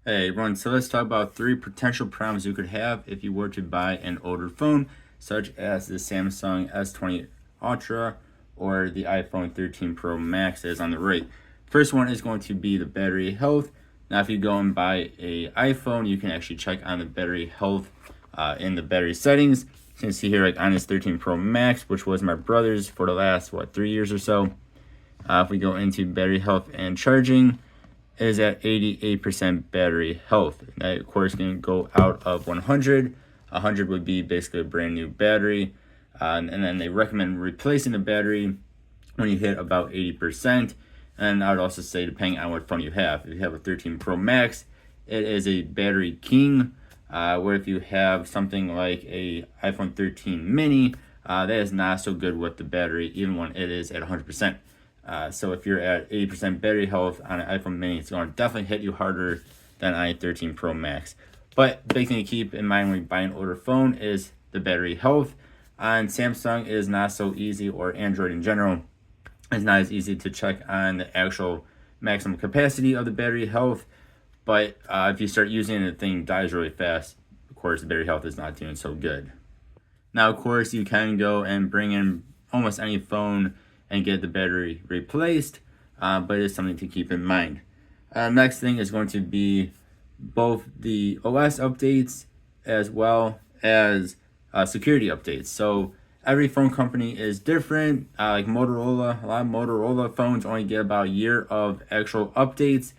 Hey everyone, so let's talk about 3 potential problems you could have if you were to buy an older phone, such as the Samsung S20 Ultra or the iPhone 13 Pro Max that is on the right. First one is going to be the battery health. Now, if you go and buy a iPhone, you can actually check on the battery health in the battery settings. You can see here, like on this 13 Pro Max, which was my brother's for the last 3 years or so. If we go into battery health and charging, is at 88% battery health. That, of course, can go out of 100. 100 would be basically a brand new battery. And then they recommend replacing the battery when you hit about 80%. And I would also say, depending on what phone you have, if you have a 13 Pro Max, it is a battery king. Where if you have something like a iPhone 13 mini, that is not so good with the battery, even when it is at 100%. So if you're at 80% battery health on an iPhone mini, it's going to definitely hit you harder than on a 13 Pro Max. But big thing to keep in mind when you buy an older phone is the battery health. On Samsung, it is not so easy, or Android in general, it's not as easy to check on the actual maximum capacity of the battery health. But if you start using it, the thing dies really fast. Of course, the battery health is not doing so good. Now, of course, you can go and bring in almost any phone and get the battery replaced, but it's something to keep in mind. Next thing is going to be both the OS updates as well as security updates. So every phone company is different. Like Motorola, a lot of Motorola phones only get about a year of actual updates,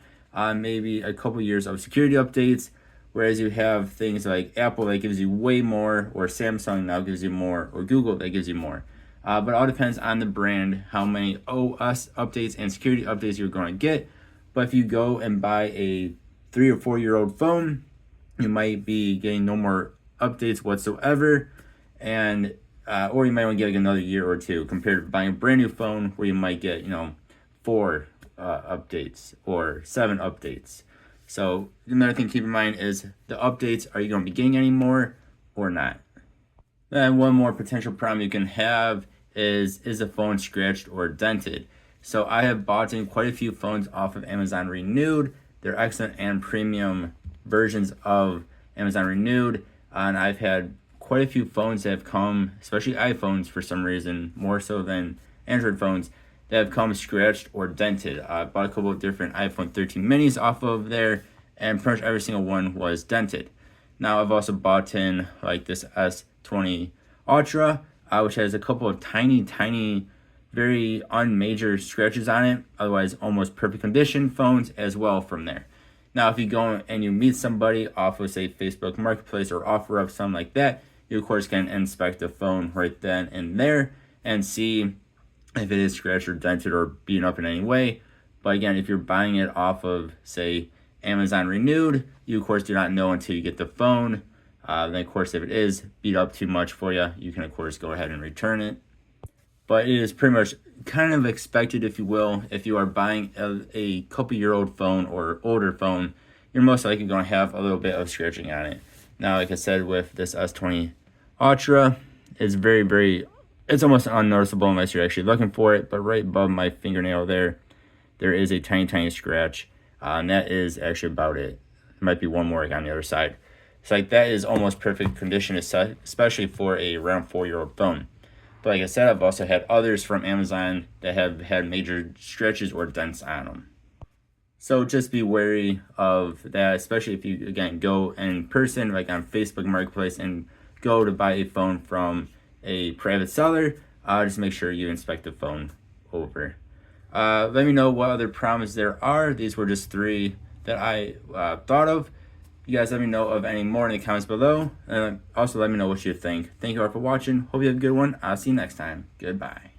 maybe a couple years of security updates. Whereas you have things like Apple that gives you way more, or Samsung now gives you more, or Google that gives you more. But it all depends on the brand, how many OS updates and security updates you're going to get. But if you go and buy a 3 or 4 year old phone, you might be getting no more updates whatsoever, and or you might want to get like another year or two compared to buying a brand new phone where you might get 4 updates or 7 updates. So another thing to keep in mind is the updates. Are you going to be getting any more or not? Then one more potential problem you can have is the phone scratched or dented? So I have bought in quite a few phones off of Amazon Renewed. They're excellent and premium versions of Amazon Renewed, and I've had quite a few phones that have come, especially iPhones for some reason, more so than Android phones, that have come scratched or dented. I bought a couple of different iPhone 13 minis off of there, and pretty much every single one was dented. Now I've also bought in like this S20 Ultra, which has a couple of tiny, very unmajor scratches on it. Otherwise, almost perfect condition phones as well from there. Now, if you go and you meet somebody off of, say, Facebook Marketplace or OfferUp, something like that, you, of course, can inspect the phone right then and there and see if it is scratched or dented or beaten up in any way. But again, if you're buying it off of, say, Amazon Renewed, you, of course, do not know until you get the phone. Then, of course, if it is beat up too much for you, you can, of course, go ahead and return it. But it is pretty much kind of expected, if you will, if you are buying a couple-year-old phone or older phone, you're most likely going to have a little bit of scratching on it. Now, like I said, with this S20 Ultra, it's it's almost unnoticeable unless you're actually looking for it. But right above my fingernail there is a tiny scratch, and that is actually about it. There might be one more on the other side. So like that is almost perfect condition, especially for a around 4-year-old phone. But like I said, I've also had others from Amazon that have had major stretches or dents on them. So just be wary of that, especially if you, again, go in person, like on Facebook Marketplace, and go to buy a phone from a private seller. Just make sure you inspect the phone over. Let me know what other problems there are. These were just 3 that I thought of. You guys let me know of any more in the comments below. And also let me know what you think. Thank you all for watching. Hope you have a good one. I'll see you next time. Goodbye.